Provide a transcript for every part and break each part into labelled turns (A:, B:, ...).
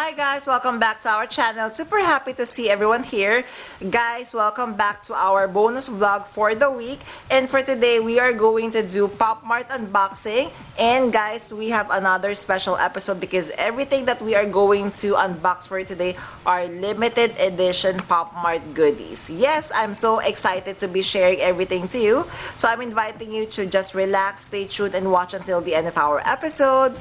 A: Hi guys, welcome back to our channel. Super happy to see everyone here. Guys, welcome back to our bonus vlog for the week. And for today, we are going to do Popmart unboxing. And guys, we have another special episode because everything that we are going to unbox for today are limited edition Popmart goodies. Yes, I'm so excited to be sharing everything to you. So I'm inviting you to just relax, stay tuned, and watch until the end of our episode.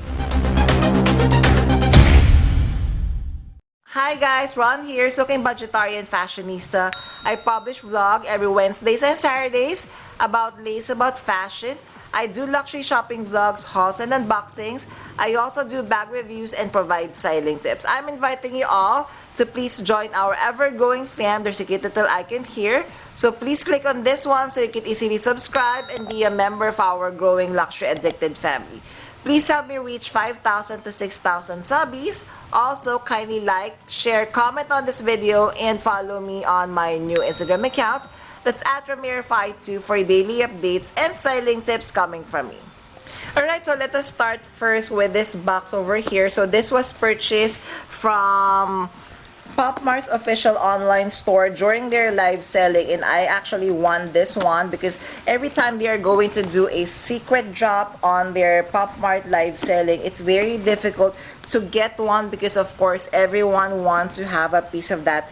A: Hi guys, Ron here, Suking Budgetarian Fashionista. I publish vlog every Wednesdays and Saturdays about lace, about fashion. I do luxury shopping vlogs, hauls, and unboxings. I also do bag reviews and provide styling tips. I'm inviting you all to please join our ever-growing fam. There's a cute little icon here. So please click on this one so you can easily subscribe and be a member of our growing luxury addicted family. Please help me reach 5,000 to 6,000 subbies. Also, kindly like, share, comment on this video, and follow me on my new Instagram account. That's at Ramir52 for daily updates and styling tips coming from me. Alright, so let us start first with this box over here. So this was purchased from Popmart's official online store during their live selling, and I actually won this one because every time they are going to do a secret drop on their Popmart live selling, it's very difficult to get one because of course everyone wants to have a piece of that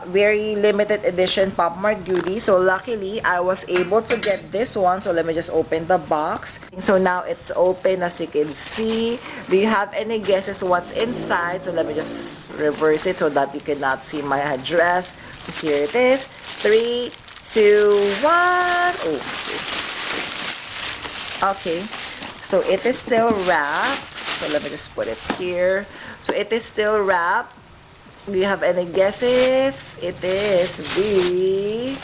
A: very limited edition Popmart goodie. So luckily I was able to get this one. So let me just open the box. So now it's open, as you can see. Do you have any guesses what's inside? So let me just reverse it so that you cannot see my address. So here it is. 3, 2, 1. Oh, okay. So it is still wrapped. So let me just put it here. So it is still wrapped. Do you have any guesses? It is the...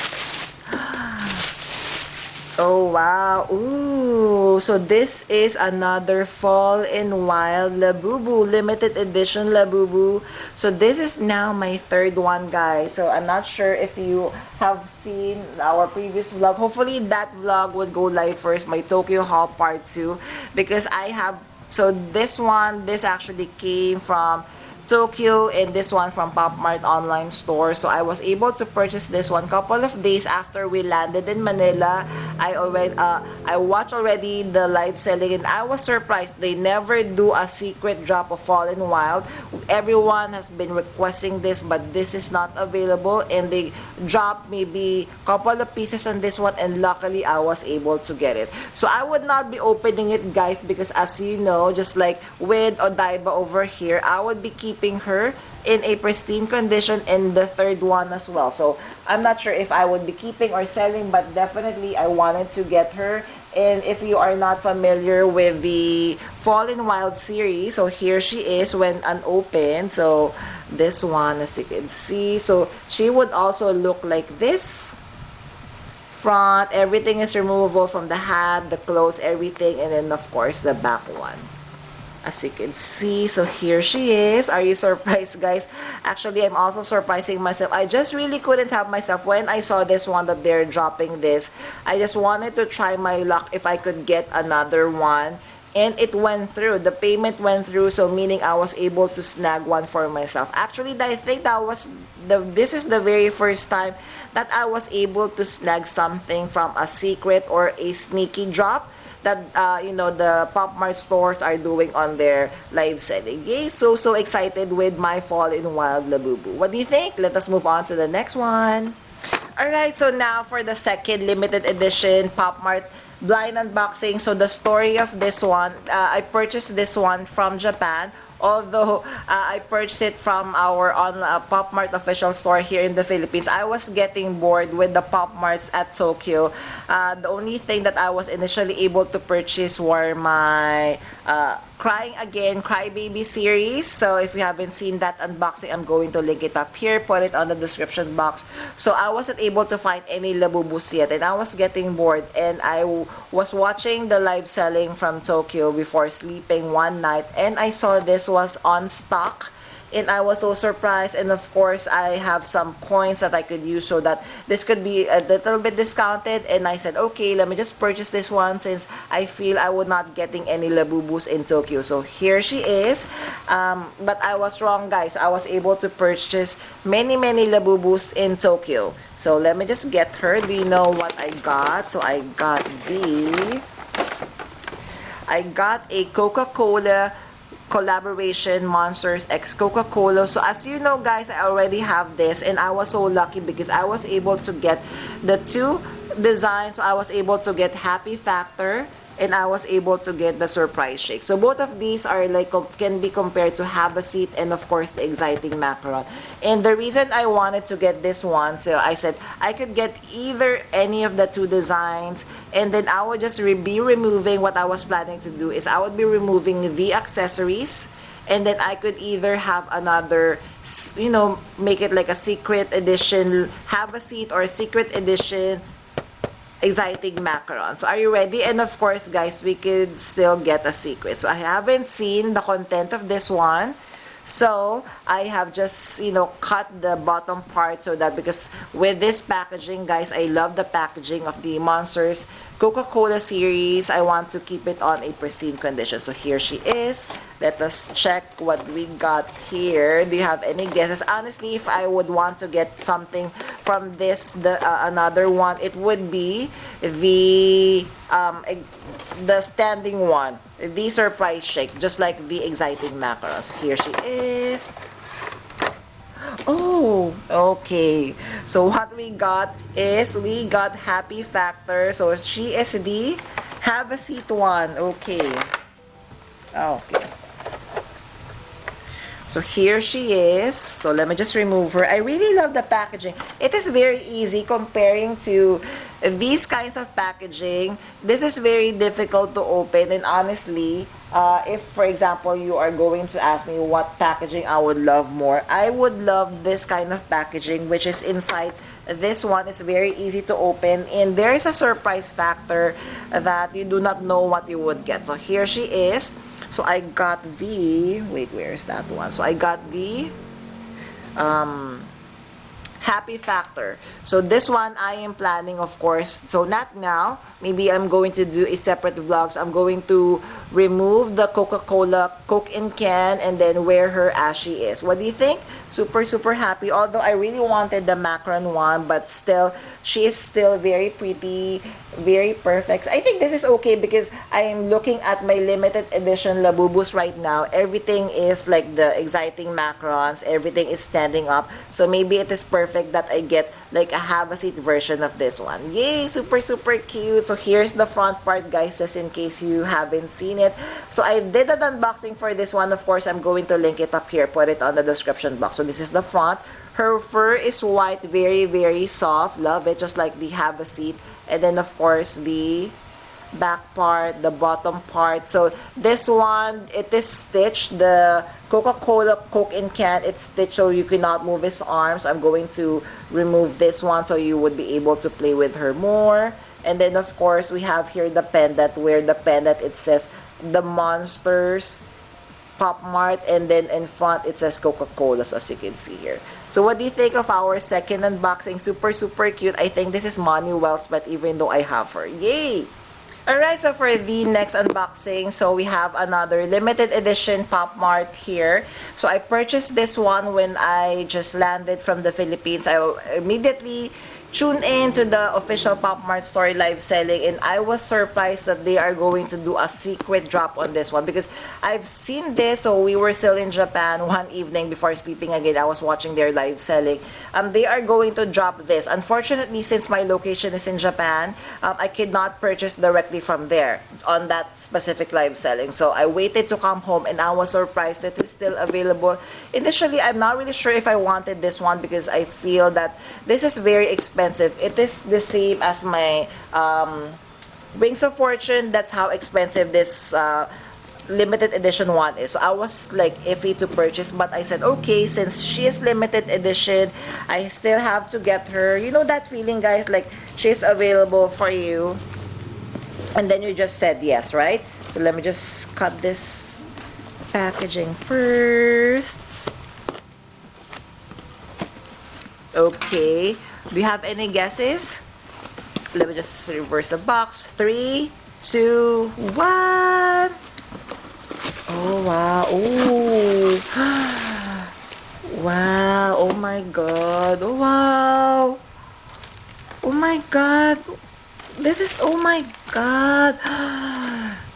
A: Oh, wow. Ooh. So this is another Fall in Wild Labubu. Limited edition Labubu. So this is now my third one, guys. So I'm not sure if you have seen our previous vlog. Hopefully that vlog would go live first. My Tokyo haul part 2. Because I have... So this one, this actually came from Tokyo, and this one from Popmart online store. So I was able to purchase this one couple of days after we landed in Manila. I watched already the live selling, and I was surprised. They never do a secret drop of Fall in Wild. Everyone has been requesting this, but this is not available, and they dropped maybe couple of pieces on this one, and luckily I was able to get it. So I would not be opening it, guys, because as you know, just like with Odaiba over here, I would be keeping her in a pristine condition, in the third one as well. So I'm not sure if I would be keeping or selling, but definitely I wanted to get her. And if you are not familiar with the Fall in Wild series, so here she is when unopened. So this one, as you can see, so she would also look like this. Front, everything is removable from the hat, the clothes, everything, and then of course the back one. As you can see, so here she is. Are you surprised, guys? Actually, I'm also surprising myself. I just really couldn't help myself when I saw this one that they're dropping this. I just wanted to try my luck if I could get another one. And it went through. The payment went through, so meaning I was able to snag one for myself. Actually, I think that was this is the very first time that I was able to snag something from a secret or a sneaky drop that the Popmart stores are doing on their live selling. Yay! So excited with my Fall in Wild Labubu. What do you think? Let us move on to the next one. Alright, so now for the second limited edition Popmart blind unboxing. So the story of this one, I purchased this one from Japan. Although I purchased it from our Popmart official store here in the Philippines, I was getting bored with the Popmarts at Tokyo. The only thing that I was initially able to purchase were my Crying Again Crybaby series. So if you haven't seen that unboxing, I'm going to link it up here, put it on the description box. So I wasn't able to find any Labubus yet, and I was getting bored, and I was watching the live selling from Tokyo before sleeping one night, and I saw this was on stock and I was so surprised. And of course, I have some coins that I could use so that this could be a little bit discounted. And I said, okay, let me just purchase this one since I feel I would not getting any Labubus in Tokyo. So here she is. But I was wrong, guys. I was able to purchase many Labubus in Tokyo. So let me just get her. Do you know what I got? So I got a Coca-Cola collaboration Monsters X Coca-Cola. So as you know, guys, I already have this, and I was so lucky because I was able to get the two designs. So I was able to get Happy Factor, and I was able to get the Surprise Shake. So both of these are like can be compared to Have a Seat and of course the Exciting Macaron. And the reason I wanted to get this one, so I said I could get either any of the two designs, and then I would just be removing. What I was planning to do is I would be removing the accessories, and then I could either have another, you know, make it like a secret edition Have a Seat or a secret edition Exciting Macaron. So are you ready? And of course, guys, we could still get a secret. So I haven't seen the content of this one. So I have just, you know, cut the bottom part so that, because with this packaging, guys, I love the packaging of the Monsters Coca-Cola series. I want to keep it on a pristine condition. So here she is. Let us check what we got here. Do you have any guesses? Honestly, if I would want to get something from this, another one, it would be the standing one, the Surprise Shake, just like the Exciting Macaron. So here she is. Oh, okay. So what we got is we got Happy Factor. So she is the Have a Seat one. Okay. Okay. So here she is. So let me just remove her. I really love the packaging. It is very easy comparing to these kinds of packaging. This is very difficult to open, and honestly, if for example you are going to ask me what packaging I would love more, I would love this kind of packaging, which is inside this one. Is very easy to open, and there is a surprise factor that you do not know what you would get. So here she is. So I got the, wait, where is that one? So I got the Happy Factor. So this one I am planning, of course, so not now, maybe I'm going to do a separate vlog. So I'm going to remove the Coca-Cola Coke in can and then wear her as she is. What do you think? Super happy. Although I really wanted the Macaron one, but still, she is still very pretty, very perfect. I think this is okay because I am looking at my limited edition Labubus right now. Everything is like the Exciting Macarons. Everything is standing up. So maybe it is perfect that I get like a Have a Seat version of this one. Yay! Super cute. So here's the front part, guys, just in case you haven't seen it. So I did an unboxing for this one. Of course, I'm going to link it up here. Put it on the description box. So this is the front. Her fur is white, very soft. Love it, just like the Have a Seat. And then, of course, the back part, the bottom part. So this one, it is stitched. The Coca-Cola Coke in can, it's stitched so you cannot move his arms. I'm going to remove this one so you would be able to play with her more. And then, of course, we have here the pendant, where the pendant, it says the Monsters Popmart, and then in front it says Coca-Cola, so as you can see here. So what do you think of our second unboxing? Super cute. I think this is money well spent, even though I have her. Yay! Alright, so for the next unboxing, so we have another limited edition Popmart here. So I purchased this one when I just landed from the Philippines. I immediately tune in to the official Popmart store live selling, and I was surprised that they are going to do a secret drop on this one because I've seen this. So we were still in Japan one evening before sleeping again. I was watching their live selling. They are going to drop this. Unfortunately, since my location is in Japan, I could not purchase directly from there on that specific live selling. So I waited to come home, and I was surprised that it's still available. Initially, I'm not really sure if I wanted this one because I feel that this is very expensive. It is the same as my Wings of Fortune. That's how expensive this limited edition one is. So I was like iffy to purchase, but I said okay, since she is limited edition, I still have to get her. You know that feeling, guys, like she's available for you and then you just said yes, right? So let me just cut this packaging first. Okay. Do you have any guesses? Let me just reverse the box. 3, 2, 1. Oh, wow. Oh. Wow. Oh, my God. Oh, wow. Oh, my God. This is, oh, my God.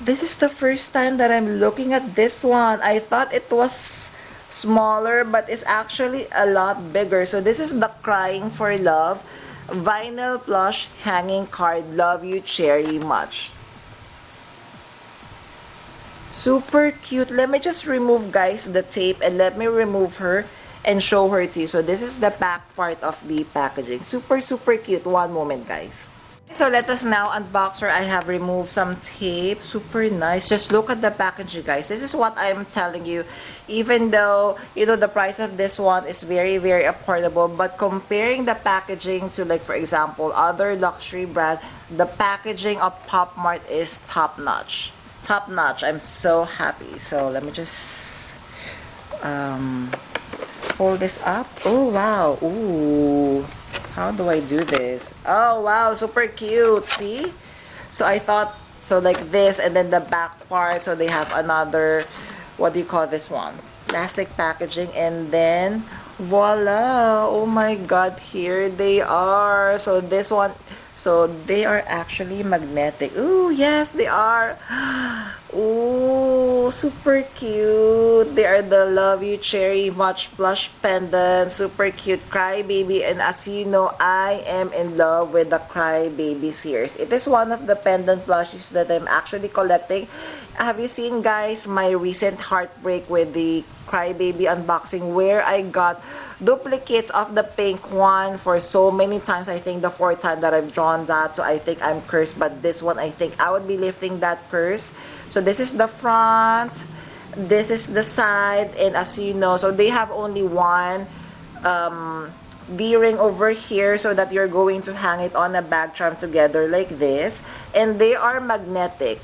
A: This is the first time that I'm looking at this one. I thought it was smaller, but it's actually a lot bigger. So, this is the Crying for Love vinyl plush hanging card. Love you, Cherry Much. Super cute. Let me just remove, guys, the tape, and let me remove her and show her to you. So this is the back part of the packaging. Super, super cute. One moment, guys. So let us now unbox her. I have removed some tape. Super nice. Just look at the packaging, guys. This is what I'm telling you. Even though, you know, the price of this one is very, very affordable, but comparing the packaging to, like, for example, other luxury brand, the packaging of Popmart is top notch. Top notch. I'm so happy. So let me just hold this up. Oh, wow. Ooh. How do I do this? Oh, wow. Super cute. See? So I thought, so like this, and then the back part. So they have another, what do you call this one? Plastic packaging. And then, voila. Oh my God. Here they are. So this one, so they are actually magnetic. Ooh, yes, they are. Ooh, super cute. They are the Love You Cherry Much plush pendant. Super cute Crybaby. And as you know, I am in love with the Crybaby series. It is one of the pendant plushies that I'm actually collecting. Have you seen, guys, my recent heartbreak with the Crybaby unboxing, where I got duplicates of the pink one for so many times? I think the fourth time that I've drawn that, so I think I'm cursed. But this one, I think I would be lifting that curse. So this is the front, this is the side, and as you know, so they have only one D-ring over here, so that you're going to hang it on a bag charm together like this. And they are magnetic.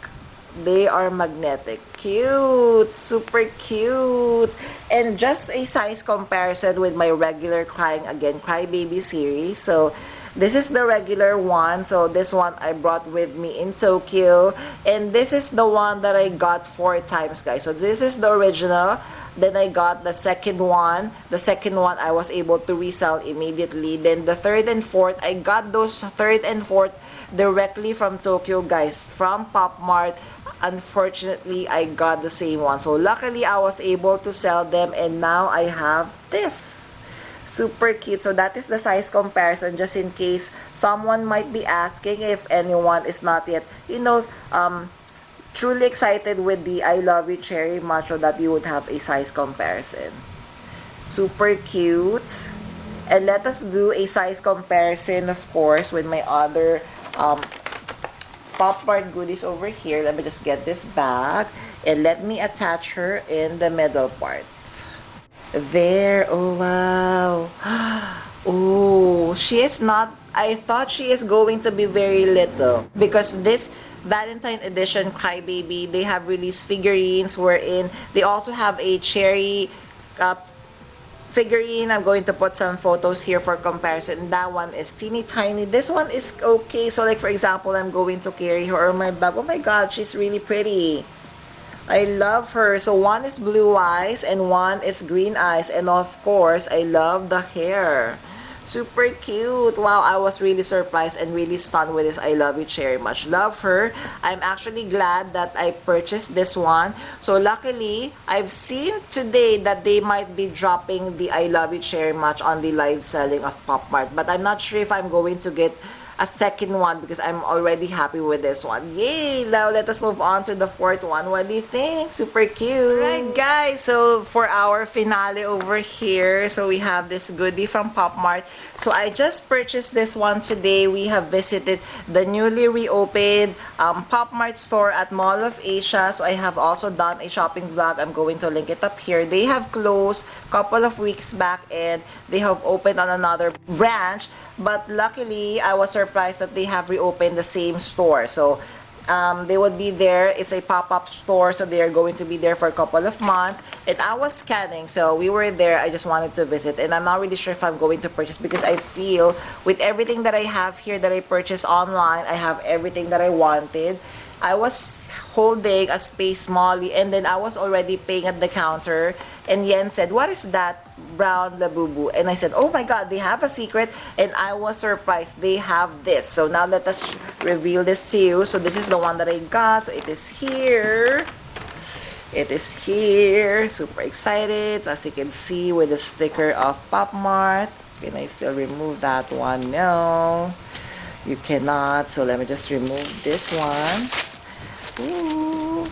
A: They are magnetic. Cute. Super cute. And just a size comparison with my regular Crybaby series. So this is the regular one. So this one I brought with me in Tokyo. And this is the one that I got 4 times, guys. So this is the original. Then I got the second one. The second one I was able to resell immediately. Then the third and fourth, I got those third and fourth directly from Tokyo, guys, from Popmart. Unfortunately, I got the same one. So luckily, I was able to sell them, and now I have this. Super cute. So that is the size comparison, just in case someone might be asking, if anyone is not yet, you know, truly excited with the I Love You Cherry Much, so that you would have a size comparison. Super cute. And let us do a size comparison, of course, with my other Popmart goodies over here. Let me just get this back, and let me attach her in the middle part. There. Oh, wow. Oh, she is not, I thought she is going to be very little, because this Valentine edition Crybaby, they have released figurines wherein they also have a cherry figurine. I'm going to put some photos here for comparison. That one is teeny tiny. This one is okay. So like, for example, I'm going to carry her on my bag. Oh my God, she's really pretty. I love her. So one is blue eyes and one is green eyes. And of course, I love the hair. Super cute. Wow, I was really surprised and really stunned with this I Love You Cherry Much. Love her. I'm actually glad that I purchased this one. So luckily, I've seen today that they might be dropping the I Love You Cherry Much on the live selling of Popmart. But I'm not sure if I'm going to get a second one, because I'm already happy with this one. Yay! Now let us move on to the fourth one. What do you think? Super cute. Alright, guys, so for our finale over here, so we have this goodie from Popmart. So I just purchased this one today. We have visited the newly reopened Popmart store at Mall of Asia. So I have also done a shopping vlog. I'm going to link it up here. They have closed a couple of weeks back, and they have opened on another branch. But luckily, I was surprised that they have reopened the same store. So They would be there. It's a pop-up store, so they are going to be there for a couple of months. And I was scanning, so we were there. I just wanted to visit, and I'm not really sure if I'm going to purchase because I feel with everything that I have here that I purchased online, I have everything that I wanted. I was holding a Space Molly, and then I was already paying at the counter, and Yen said, "What is that brown Labubu?" And I said, "Oh my god, they have a secret," and I was surprised. They have this. So now let us reveal this to you. So this is the one that I got. So it is here. It is here. Super excited. As you can see with the sticker of Popmart. Can I still remove that one? No, you cannot. So let me just remove this one. Ooh.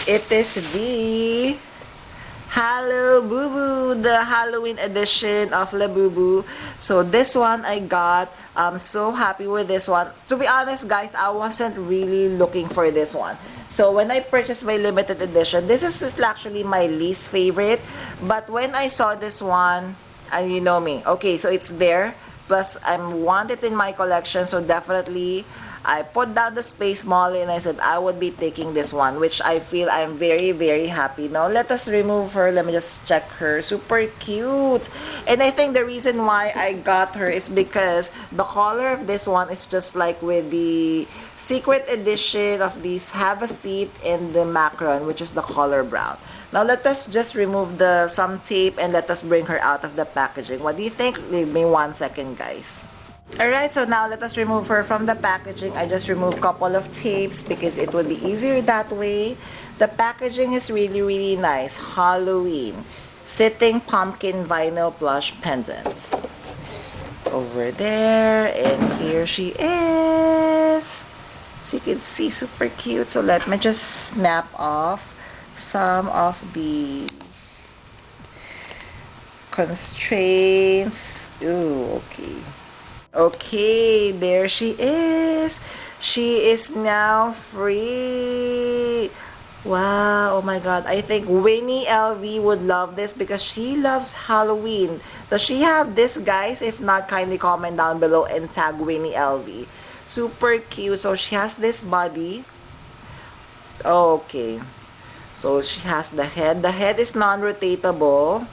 A: It is the Labubu, the Halloween edition of Labubu. So this one I got. I'm so happy with this one. To be honest, guys, I wasn't really looking for this one. So when I purchased my limited edition, this is actually my least favorite. But when I saw this one, and you know me, okay, so it's there. Plus, I want it in my collection, so definitely I put down the Space Molly and I said I would be taking this one, which I feel I'm very, very happy. Now, let us remove her. Let me just check her. Super cute. And I think the reason why I got her is because the color of this one is just like with the secret edition of these Have a Seat and the Macron, which is the color brown. Now, let us just remove some tape and let us bring her out of the packaging. What do you think? Give me 1 second, guys. Alright, so now let us remove her from the packaging. I just removed a couple of tapes because it would be easier that way. The packaging is really, really nice. Halloween. Sitting pumpkin vinyl plush pendants. Over there, and here she is. So you can see, super cute. So let me just snap off some of the constraints. Ooh, okay. Okay, there she is. She is now free. Wow, oh my god. I think Winnie LV would love this because she loves Halloween. Does she have this, guys? If not, kindly comment down below and tag Winnie LV. Super cute. So she has this body. Okay. So she has the head. The head is non-rotatable.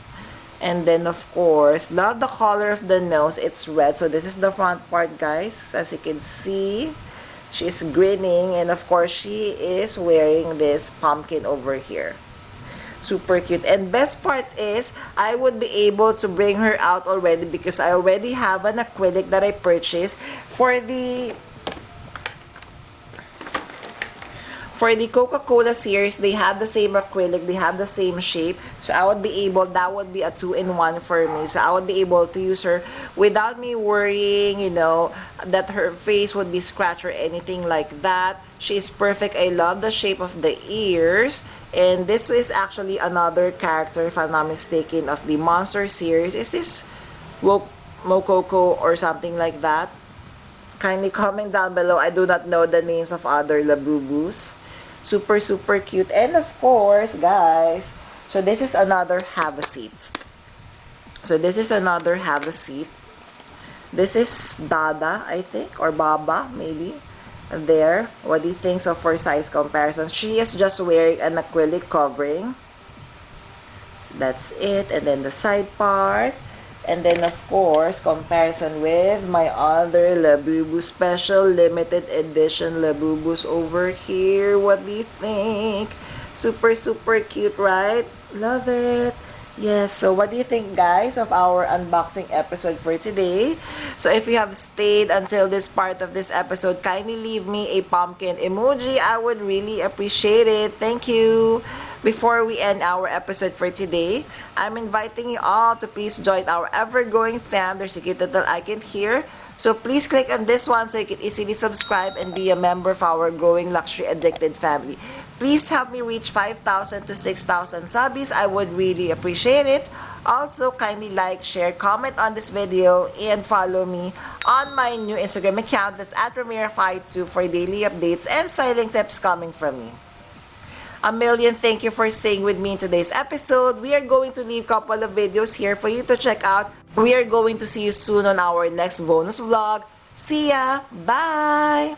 A: And then, of course, love the color of the nose. It's red. So this is the front part, guys. As you can see, she's grinning. And, of course, she is wearing this pumpkin over here. Super cute. And best part is, I would be able to bring her out already because I already have an acrylic that I purchased for the Coca-Cola series. They have the same acrylic, they have the same shape, so I would be able, that would be a 2-in-1 for me, so I would be able to use her without me worrying, you know, that her face would be scratched or anything like that. She is perfect. I love the shape of the ears, and this is actually another character, if I'm not mistaken, of the Monster series. Is this Mokoko or something like that? Kindly comment down below. I do not know the names of other Labubus. Super, super cute. And of course, guys, so this is another Have a Seat. So this is another Have a Seat. This is Dada, I think, or Baba, maybe. There. What do you think? So for size comparison, she is just wearing an acrylic covering. That's it. And then the side part. And then, of course, comparison with my other Labubu special limited edition Labubus over here. What do you think? Super, super cute, right? Love it. Yes, so what do you think, guys, of our unboxing episode for today? So if you have stayed until this part of this episode, kindly leave me a pumpkin emoji. I would really appreciate it. Thank you. Before we end our episode for today, I'm inviting you all to please join our ever-growing fam. There's a cute little icon here. So please click on this one so you can easily subscribe and be a member of our growing luxury addicted family. Please help me reach 5,000 to 6,000 subbies. I would really appreciate it. Also, kindly like, share, comment on this video, and follow me on my new Instagram account. That's at Ramira52 for daily updates and styling tips coming from me. A million thank you for staying with me in today's episode. We are going to leave a couple of videos here for you to check out We are going to see you soon on our next bonus vlog. See ya! Bye!